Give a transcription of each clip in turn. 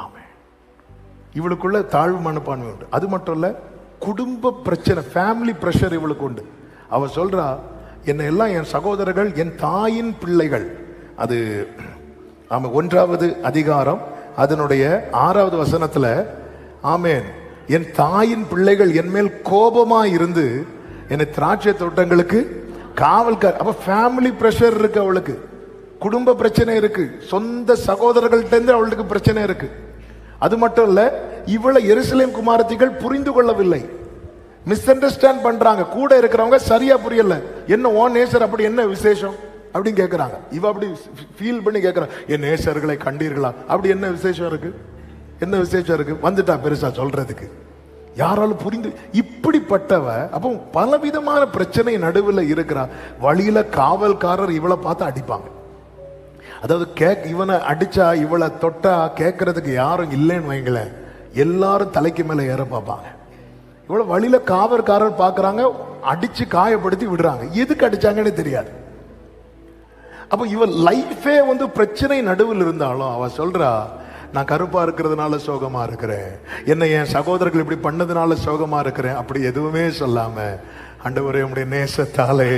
ஆமே. இவளுக்குள்ள தாழ்வு மனப்பான்மை உண்டு. அது மட்டும் இல்ல, குடும்ப பிரச்சனை, ஃபேமிலி பிரஷர் இவளுக்கு உண்டு. அவ சொல்றா, என்ன எல்லாம் என் சகோதரர்கள் என் தாயின் பிள்ளைகள். அது ஆமா 1வது அதிகாரம் அதனுடைய 6வது வசனத்துல, ஆமேன், என் தாயின் பிள்ளைகள் என் மேல் கோபமா இருந்து என்னை திராட்சை தோட்டங்களுக்கு காவல்கார். அப்ப ஃபேமிலி பிரஷர் இருக்கு அவளுக்கு, குடும்ப பிரச்சனை இருக்கு, சொந்த சகோதரர்கள்ட்ட இருந்து அவளுக்கு பிரச்சனை இருக்கு. அது மட்டும் இல்ல, இவளை எருசலேம் குமாரத்திகள் புரிந்து கொள்ளவில்லை, மிஸ் அண்டர்ஸ்டாண்ட் பண்றாங்க. கூட இருக்கிறவங்க சரியா புரியல. என்ன ஓ நேசர் அப்படி என்ன விசேஷம் அப்படின்னு கேட்கிறாங்க. இவ அப்படி ஃபீல் பண்ணி கேட்கிறான், என் நேசர்களை கண்டீர்களா, அப்படி என்ன விசேஷம் இருக்கு, என்ன விசேஷம் இருக்கு, வந்துட்டா பெருசா சொல்றதுக்கு. யாராலும் புரிந்து இப்படிப்பட்டவ. அப்போ பலவிதமான பிரச்சனை நடுவில் இருக்கிறா. வழியில காவல்காரர் இவளை பார்த்து அடிப்பாங்க. அதாவது இவனை அடிச்சா இவளை தொட்டா கேட்கறதுக்கு யாரும் இல்லைன்னு வைங்களேன், எல்லாரும் தலைக்கு மேல ஏற பார்ப்பாங்க. இவ்வளவு வழியில காவல்காரர் பாக்குறாங்க, அடிச்சு காயப்படுத்தி விடுறாங்க. எதுக்கு அடிச்சாங்கன்னு தெரியாது. அப்ப இவ லைஃபே பிரச்சனை நடுவில் இருந்தாலும் அவ சொல்றா, நான் கருப்பா இருக்கிறதுனால சோகமா இருக்கிறேன், என்ன என் சகோதரர்கள் இப்படி பண்ணதுனால சோகமா இருக்கிறேன், அப்படி எதுவுமே சொல்லாம, ஆண்டவரே உம்முடைய நேசத்தாலே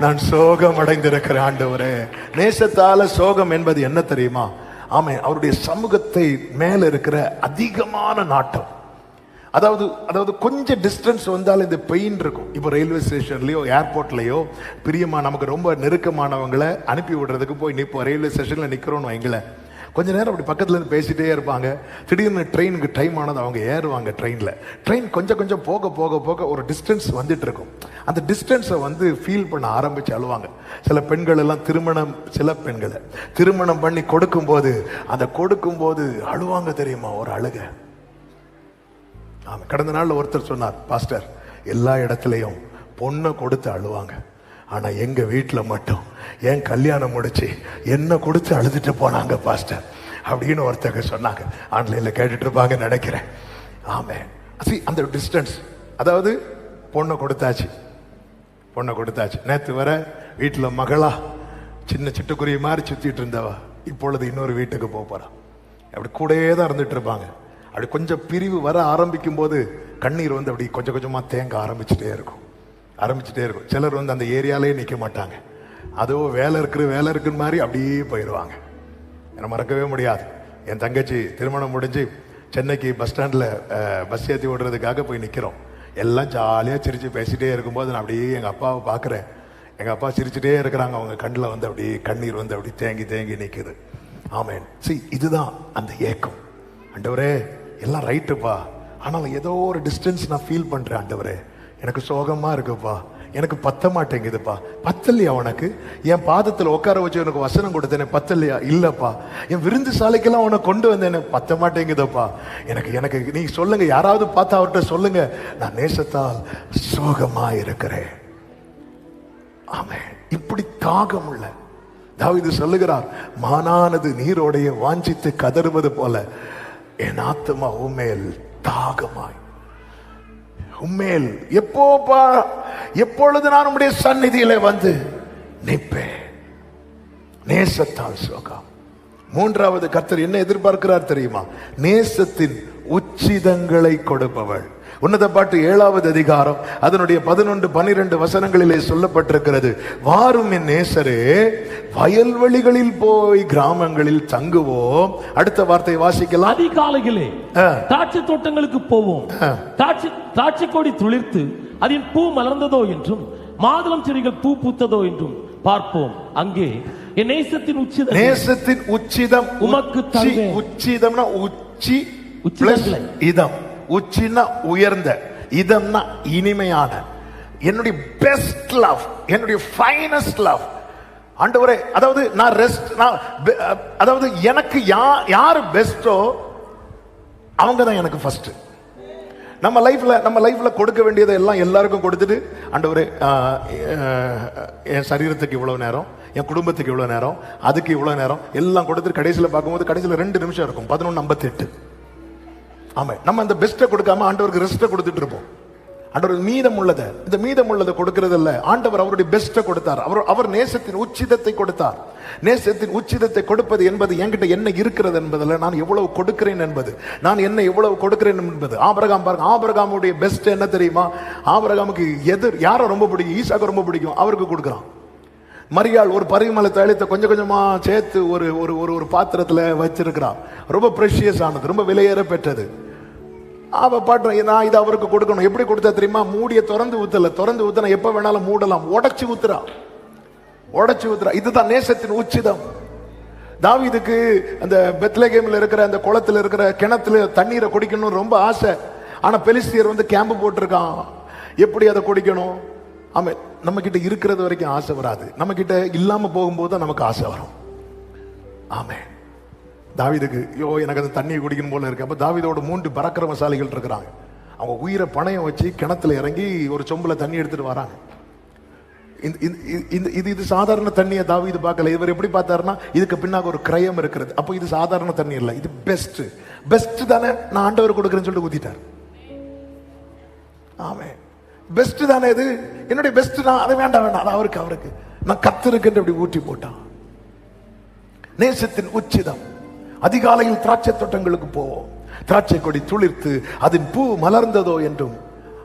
நான் சோகம் அடைந்திருக்கிறேன். ஆண்டவரே, நேசத்தால சோகம் என்பது என்ன தெரியுமா? ஆமே, அவருடைய சமூகத்தை மேல இருக்கிற அதிகமான நாட்டம். அதாவது கொஞ்சம் டிஸ்டன்ஸ் வந்தாலும் இந்த பெயின் இருக்கும். இப்போ ரயில்வே ஸ்டேஷன்லயோ ஏர்போர்ட்லயோ பிரியமா நமக்கு ரொம்ப நெருக்கமானவங்களை அனுப்பி விடுறதுக்கு போய் நிற்போம். ரயில்வே ஸ்டேஷன்ல நிக்கிறோம்னு வைங்களேன், கொஞ்ச நேரம் அப்படி பக்கத்துல இருந்து பேசிட்டே இருப்பாங்க. திடீர்னு ட்ரெயினுக்கு டைம் ஆனது, அவங்க ஏறுவாங்க ட்ரெயின்ல. ட்ரெயின் கொஞ்சம் கொஞ்சம் போக போக போக ஒரு டிஸ்டன்ஸ் வந்துட்டு இருக்கும். அந்த டிஸ்டன்ஸை ஃபீல் பண்ண ஆரம்பிச்சு அழுவாங்க. சில பெண்கள் எல்லாம் சில பெண்களை திருமணம் பண்ணி கொடுக்கும்போது அழுவாங்க தெரியுமா, ஒரு அழுக. கடந்த நாள்ல ஒருத்தர் சொன்னார், பாஸ்டர், எல்லா இடத்துலயும் பொண்ணை கொடுத்து அழுவாங்க, ஆனா எங்க வீட்டுல மட்டும் என் கல்யாணம் முடிச்சு என்ன கொடுத்து அழுதுட்டு போனாங்க பாஸ்டர் அப்படின்னு ஒருத்தங்க சொன்னாங்க. ஆன்லைன்ல கேட்டுட்டு இருப்பாங்க நினைக்கிறேன். ஆமே, அந்த டிஸ்டன்ஸ். அதாவது பொண்ணை கொடுத்தாச்சு. நேத்து வர வீட்டுல மகளா சின்ன சிட்டுக்குருவி மாதிரி சுத்திட்டு இருந்தவா இப்பொழுது இன்னொரு வீட்டுக்கு போறா. அப்படி கூடயே தான் இருந்துட்டு இருப்பாங்க. அப்படி கொஞ்சம் பிரிவு வர ஆரம்பிக்கும் போது கண்ணீர் அப்படி கொஞ்சம் கொஞ்சமா தேங்க ஆரம்பிச்சுட்டே இருக்கும். சிலர் அந்த ஏரியாலே நிக்க மாட்டாங்க. அதோ வேலை இருக்குன்னு மாதிரி அப்படியே போயிடுவாங்க. எனக்கு மறக்கவே முடியாது, என் தங்கச்சி திருமணம் முடிஞ்சு சென்னைக்கு பஸ் ஸ்டாண்ட்ல பஸ் ஏற்றி விடுறதுக்காக போய் நிக்கிறோம். எல்லாம் ஜாலியா சிரிச்சு பேசிட்டே இருக்கும்போது நான் அப்படியே எங்க அப்பாவை பாக்குறேன். எங்க அப்பா சிரிச்சுட்டே இருக்கிறாங்க. அவங்க கண்ணில் அப்படியே கண்ணீர் அப்படியே தேங்கி தேங்கி நிக்குது. ஆமேன். இதுதான் அந்த ஏக்கம். ஆண்டவரே, எல்லாம் ரைட்டுப்பா, ஆனால் ஏதோ ஒரு டிஸ்டன்ஸ் நான் ஃபீல் பண்றேன். ஆண்டவரே, எனக்கு சோகமா இருக்குப்பா, எனக்கு பத்த மாட்டேங்குதுப்பா. பத்தலையா உனக்கு? என் பாதத்தில் உட்கார வச்சு உனக்கு வசனம் கொடுத்தேனே, பத்தலையா? இல்லப்பா. என் விருந்து சாலைக்கெல்லாம் உனக்கு கொண்டு வந்தேனே, பத்த மாட்டேங்குதப்பா. எனக்கு நீ சொல்லுங்க, யாராவது பார்த்து அவர்கிட்ட சொல்லுங்க, நான் நேசத்தால் சோகமா இருக்கிறேன். ஆமே, இப்படி தாகம் உள்ள தாவீது சொல்லுகிறார், மானானது நீரோடைய வாஞ்சித்து கதறுவது போல என் ஆத்துமா உம்மேல் தாகமாய். உம்மேல் எப்பொழுது நான் உம்முடைய சந்நிதியிலே வந்து நிற்பேன். நேசத்தால் சோகம். 3வது கர்த்தர் என்ன எதிர்பார்க்கிறார் தெரியுமா? நேசத்தின் உச்சிதங்களை கொடுப்பவள். உன்னத பாட்டு 7வது அதிகாரம் அதனுடைய 11, 12 வசனங்களிலே சொல்லப்பட்டிருக்கிறது, வாரும் என் நேசரே, வயல்வெளிகளில் போய் கிராமங்களில் தங்குவோம். அடுத்த வார்த்தை வாசிக்கலாம். அதிகாலையிலே திராட்சை தோட்டங்களுக்கு போவோம், திராட்சை கொடி துளிர்த்து அதன் பூ மலர்ந்ததோ என்றும் மாதுளம் செடிகள் பூ பூத்ததோ என்றும் பார்ப்போம். அங்கே என் நேசத்தின் உச்சிதம் உமக்கு உச்சிதம்னா உச்சி இதம். உச்சின்னா உயர்ந்த, இதம்னா இனிமையான, என்னுடைய பெஸ்ட் லவ், என்னுடைய ஃபைனஸ்ட் லவ். ஆண்டவரே, அதாவது எனக்கு யாரு பெஸ்டோ அவங்க தான் எனக்கு ஃபர்ஸ்ட். நம்ம லைஃப்ல கொடுக்க வேண்டியதை எல்லாம் எல்லாருக்கும் கொடுத்துட்டு, ஆண்டவரே என் சரீரத்துக்கு இவ்வளவு நேரம், என் குடும்பத்துக்கு இவ்வளவு நேரம், அதுக்கு இவ்வளவு நேரம் எல்லாம் கொடுத்துட்டு கடைசியில் பார்க்கும்போது கடைசியில் 2 நிமிஷம் இருக்கும், 11:58. ஆமா, நம்ம அந்த பெஸ்ட்டை கொடுக்காம ஆண்டவருக்கு ரெஸ்ட்டை கொடுத்துட்டு இருப்போம். ஆண்டவர் மீதம் உள்ளதை, இந்த மீதம் உள்ளதை கொடுக்கிறது இல்ல, ஆண்டவர் அவருடைய பெஸ்ட்டை கொடுத்தார். அவர் நேசத்தின் உச்சிதத்தை கொடுத்தார். நேசத்தின் உச்சிதத்தை கொடுப்பது என்பது என்கிட்ட என்ன இருக்கிறது என்பதில் நான் எவ்வளவு கொடுக்கிறேன் என்பது, நான் என்ன எவ்வளவு கொடுக்கிறேன் என்பது. ஆபிரகாம் பாருங்க, ஆபிரகாமுடைய பெஸ்ட் என்ன தெரியுமா? ஆபிரகாமுக்கு யாரை ரொம்ப பிடிக்கும்? ஈசாக்கு ரொம்ப பிடிக்கும், அவருக்கு கொடுக்குறான். மரியாள் ஒரு பரிமள தைலத்தை கொஞ்சம் கொஞ்சமா சேர்த்து ஒரு ஒரு ஒரு பாத்திரத்துல வச்சிருக்கிறான். ரொம்ப ப்ரெஷியஸ் ஆனது, ரொம்ப விலையேற பெற்றது. அவ பாட்டு நான் இதை அவருக்கு கொடுக்கணும். எப்படி கொடுத்தா தெரியுமா? மூடிய திறந்து ஊத்தல, திறந்து ஊத்தினா எப்ப வேணாலும் மூடலாம், உடைச்சு ஊத்துறா, உடைச்சு ஊத்துறா. இதுதான் நேசத்தின் உச்சிதம். தாவீதுக்கு அந்த பெத்லகேம்ல இருக்கிற அந்த குளத்துல இருக்கிற கிணத்துல தண்ணீரை குடிக்கணும் ரொம்ப ஆசை. ஆனா பெலிஸ்தியர் வந்து கேம்பு போட்டிருக்கான், எப்படி அதை குடிக்கணும்? ஆமா, நம்ம கிட்ட இருக்கிறது வரைக்கும் ஆசை வராது, நம்ம கிட்ட இல்லாம போகும்போது தான் நமக்கு ஆசை வரும். ஆமே, தாவீதுக்கு எனக்கு அந்த தண்ணியை குடிக்கணும் போல இருக்கு. அப்ப தாவீதோட 3 பராக்கிரமசாலிகள் இருக்கிறாங்க. அவங்க உயிரை பணையம் வச்சு கிணத்துல இறங்கி ஒரு சொம்புல தண்ணி எடுத்துட்டு வராங்க. இது சாதாரண தண்ணியை தாவீது பார்க்கல. இவர் எப்படி பார்த்தாருன்னா, இதுக்கு பின்னாக ஒரு கிரயம் இருக்கிறது. அப்போ இது சாதாரண தண்ணி இல்லை, இது பெஸ்ட். பெஸ்ட் தானே, நான் ஆண்டவர் கொடுக்குறேன்னு சொல்லிட்டு ஊத்திட்டார். ஆமே, பெஸ்ட் தானே இது, என்னுடைய பெஸ்ட் தான், அதை வேண்டாம் அது அவருக்கு நான் கத்திருக்கின்ற அப்படி ஊற்றி போட்டான். நேசத்தின் உச்சிதம். அதிகாலையில் திராட்சை தோட்டங்களுக்கு போவோம், திராட்சை கொடி துளிர்த்து அதன் பூ மலர்ந்ததோ என்றும்.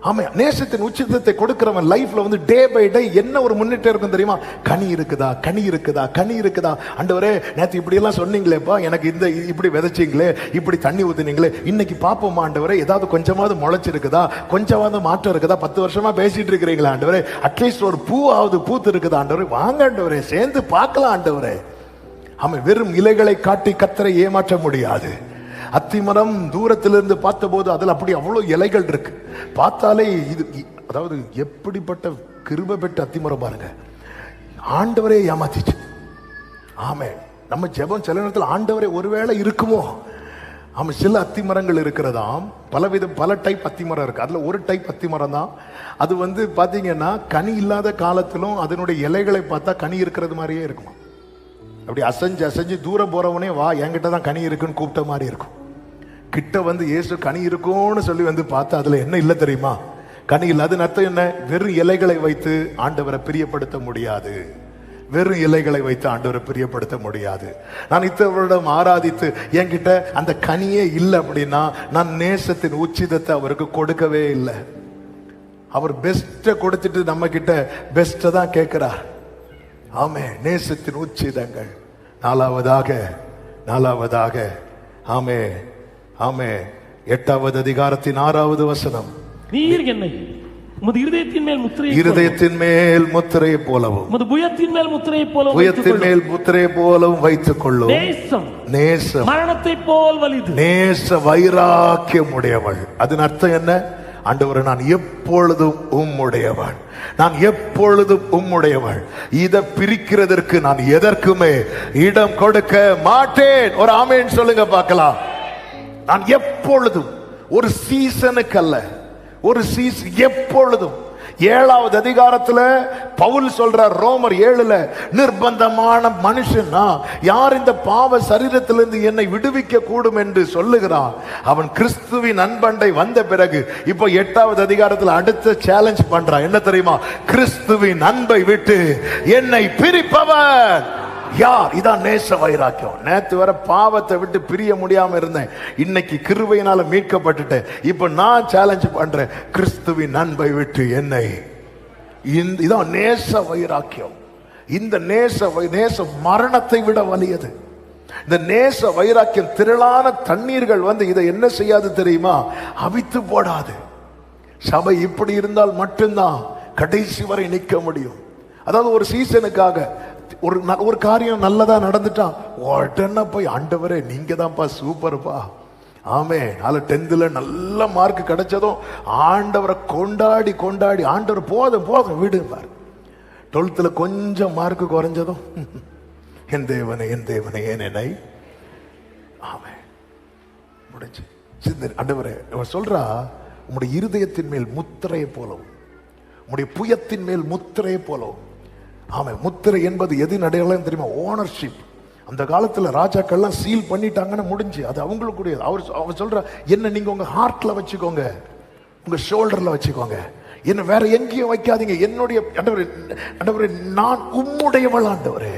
ஆமா, நேசத்தின் உச்சிதத்தை கொடுக்கிறவன் லைஃப்ல வந்து டே பை டே என்ன ஒரு முன்னேற்றம் இருக்கும் தெரியுமா? கனி இருக்குதா, கனி இருக்குதா, கனி இருக்குதா. ஆண்டவரே, நேற்று இப்படி எல்லாம் சொன்னீங்களேப்பா, எனக்கு இந்த இப்படி விதைச்சிங்களே, இப்படி தண்ணி ஊத்துனீங்களே, இன்னைக்கு பாப்போமா ஆண்டவரே, ஏதாவது கொஞ்சமாவது முளைச்சிருக்குதா, கொஞ்சமாவது மாற்றம் இருக்குதா? 10 வருஷமா பேசிட்டு இருக்கிறீங்களா ஆண்டவரே, அட்லீஸ்ட் ஒரு பூவாவது பூத்து இருக்குதா ஆண்டவரே? வாங்க ஆண்டவரே, சேர்ந்து பார்க்கலாம் ஆண்டவரே. ஆமா, வெறும் இலைகளை காட்டி கர்த்தரை ஏமாற்ற முடியாது. அத்திமரம் தூரத்திலிருந்து பார்த்த போது அதில் அப்படி அவ்வளவு இலைகள் இருக்கு, பார்த்தாலே இது அதாவது எப்படிப்பட்ட கிருபை பெற்ற அத்திமரம் பாருங்க. ஆண்டவரே ஏமாத்திச்சு. ஆமே, நம்ம ஜெபம் சில நேரத்தில் ஆண்டவரே ஒருவேளை இருக்குமோ. ஆமா, சில அத்திமரங்கள் இருக்கிறதாம், பல டைப் அத்திமரம் இருக்கு. அதுல ஒரு டைப் அத்திமரம் தான், அது வந்து பாத்தீங்கன்னா கனி இல்லாத காலத்திலும் அதனுடைய இலைகளை பார்த்தா கனி இருக்கிறது மாதிரியே இருக்குமா. அப்படி அசைஞ்சு தூரம் போறவனே வா என்கிட்ட தான் கனி இருக்குன்னு கூப்பிட்ட மாதிரி இருக்கும். கிட்ட வந்து இயேசு கனி இருக்கும்னு சொல்லி வந்து பார்த்தா அதுல என்ன இல்லை தெரியுமா? கனி இல்லை. அது அர்த்தம் என்ன? வெறும் இலைகளை வைத்து ஆண்டவரை பிரியப்படுத்த முடியாது. வெறும் இலைகளை வைத்து ஆண்டவரை பிரியப்படுத்த முடியாது. நான் இத்தனை வருடம் ஆராதித்து என்கிட்ட அந்த கனியே இல்லை அப்படின்னா நான் நேசத்தின் உச்சிதத்தை அவருக்கு கொடுக்கவே இல்லை. அவர் பெஸ்ட்டை கொடுத்துட்டு நம்ம கிட்ட பெஸ்ட்டை தான் கேட்கிறார். ஆமே, நேசத்தின் உச்சிதங்கள். நாலாவதாக ஆமே ஆமே 8வது அதிகாரத்தின் 6வது வசனம். நீர் என்னை உமது இருதயத்தின் மேல் முத்திரையை போலவும் உமது புயத்தின் மேல் முத்திரையை போலவும் வைத்துக் கொள்ளும். நேசம் மரணத்தை போல் வலிது. நேச வைராக்கியம் உடையவள். அதன் அர்த்தம் என்ன? ஆண்டவரே, நான் எப்பொழுதும் உம்முடையவன், நான் எப்பொழுதும் உம்முடையவள். இதை பிரிக்கிறதற்கு நான் எதற்குமே இடம் கொடுக்க மாட்டேன். ஒரு ஆமேன் சொல்லுங்க பார்க்கலாம். நான் எப்பொழுதும், ஒரு சீசனுக்கு அல்ல, ஒரு சீசன், எப்பொழுதும். 7வது அதிகாரத்துல பவுல் சொல்றார், ரோமர் 7ல, நிர்பந்தமான மனுஷனா யார் இந்த பாவ சரீரத்திலிருந்து என்னை விடுவிக்க கூடும் என்று சொல்லுகிறான். அவன் கிறிஸ்துவின் அன்பண்டை வந்த பிறகு இப்ப 8வது அதிகாரத்துல அடுத்த சேலஞ்ச் பண்றான். என்ன தெரியுமா? கிறிஸ்துவின் அன்பை விட்டு என்னை பிரிப்பவன் யார்? இதான் நேச வைராக்கியம். நேத்து வர பாவத்தை விட்டு பிரிய முடியாம இருந்தேன், இன்னைக்கு கிருபையினால மீட்கப்பட்டுட்டேன். இப்ப நான் சேலஞ்ச் பண்றேன், கிறிஸ்துவின் அன்பை விட்டு என்னை. இதான் நேச வைராக்கியம். இந்த நேச மரணத்தை விட வலியது. இந்த நேச வைராக்கியம் திரளான தண்ணீர்கள் வந்து இதை என்ன செய்யாது தெரியுமா? அவித்து போடாது. சபை இப்படி இருந்தால் மட்டும்தான் கடைசி வரை நிற்க முடியும். அதாவது ஒரு சீசனுக்காக ஒரு காரியம் நல்லதா நடந்துட்டா உடனே போய் ஆண்டவரே நீங்க தான்ப்பா சூப்பர்ப்பா, ஆமே, அதுல 10th நல்ல மார்க் கிடைச்சதும் ஆண்டவரை கொண்டாடி ஆண்டவர் போதும் விடுவார். 12th கொஞ்சம் மார்க் குறைஞ்சதும் என் தேவனை ஏன் என்னை, ஆமே, முடிஞ்சு. ஆண்டவரே சொல்றா, உம்முடைய இருதயத்தின் மேல் முத்திரையை போலவும் உம்முடைய புயத்தின் மேல் முத்திரையை போலவும். ஆமா, முத்திரை என்பது எதின் அடையாளம் தெரியுமா? ஓனர்ஷிப். அந்த காலத்துல ராஜாக்கள்லாம் சீல் பண்ணிட்டாங்கன்னு முடிஞ்சு, அது அவங்களுக்குரியது. அவர் சொல்ற, என்ன நீங்க உங்க ஹார்ட்ல வச்சுக்கோங்க, உங்க ஷோல்டர்ல வச்சுக்கோங்க. என்ன வேற எங்கேயும் வைக்காதீங்க. என்னுடைய ஆண்டவரே நான் உம்முடையவள் ஆண்டவரே.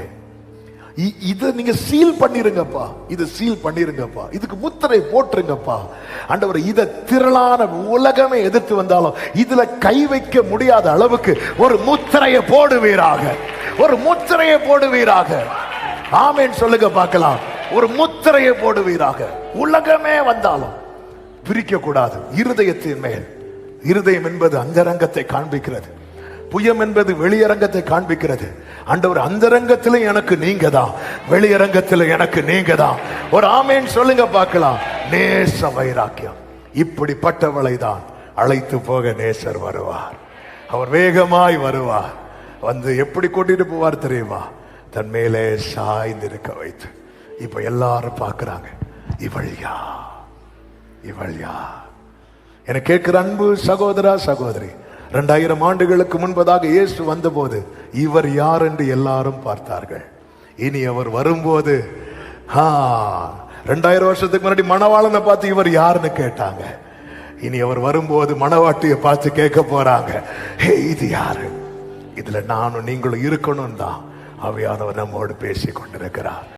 இதை நீங்க சீல் பண்ணிருங்கப்பா, இதை சீல் பண்ணிருங்கப்பா, இதுக்கு முத்திரை போட்டுருங்கப்பா ஆண்டவரே. இதை திரளான உலகமே எதிர்த்து வந்தாலும் இதுல கை வைக்க முடியாத அளவுக்கு ஒரு முத்திரையை போடுவீராக, ஒரு முத்திரையை போடுவீராக. ஆமென் சொல்லுங்க பார்க்கலாம். ஒரு முத்திரையை போடுவீராக. உலகமே வந்தாலும் பிரிக்க கூடாது. இருதயத்தின் மேல், இருதயம் என்பது அந்தரங்கத்தை காண்பிக்கிறது, புயம் என்பது வெளியரங்கத்தை காண்பிக்கிறது. ஆண்டவர் அந்தரங்கத்திலே எனக்கு நீங்க தான், வெளியரங்கத்திலே எனக்கு நீங்க தான். ஒரு ஆமேன் சொல்லுங்க பார்க்கலாம். நேச வைராக்கியம், இப்படிப்பட்டவளை தான் அழைத்து போக நேசர் வருவார். அவர் வேகமாய் வருவார். வந்து எப்படி கூட்டிட்டு போவார் தெரியுமா? தன் மேலே சாய்ந்திருக்க வைத்து. இப்ப எல்லாரும் பார்க்கிறாங்க, இவள் யார், இவள் யார்? என கேட்கிற அன்பு சகோதரா சகோதரி, 2000 ஆண்டுகளுக்கு முன்பதாக இயேசு வந்தபோது இவர் யார் என்று எல்லாரும் பார்த்தார்கள். இனி அவர் வரும்போது 2000 வருஷத்துக்கு முன்னாடி மணவாளனை பார்த்து இவர் யாருன்னு கேட்டாங்க. இனி அவர் வரும்போது மணவாட்டியை பார்த்து கேட்க போறாங்க, ஹே இது யாரு? இதுல நானும் நீங்களும் இருக்கணும் தான் ஆவியானவர் நம்மோடு பேசி கொண்டிருக்கிறார்.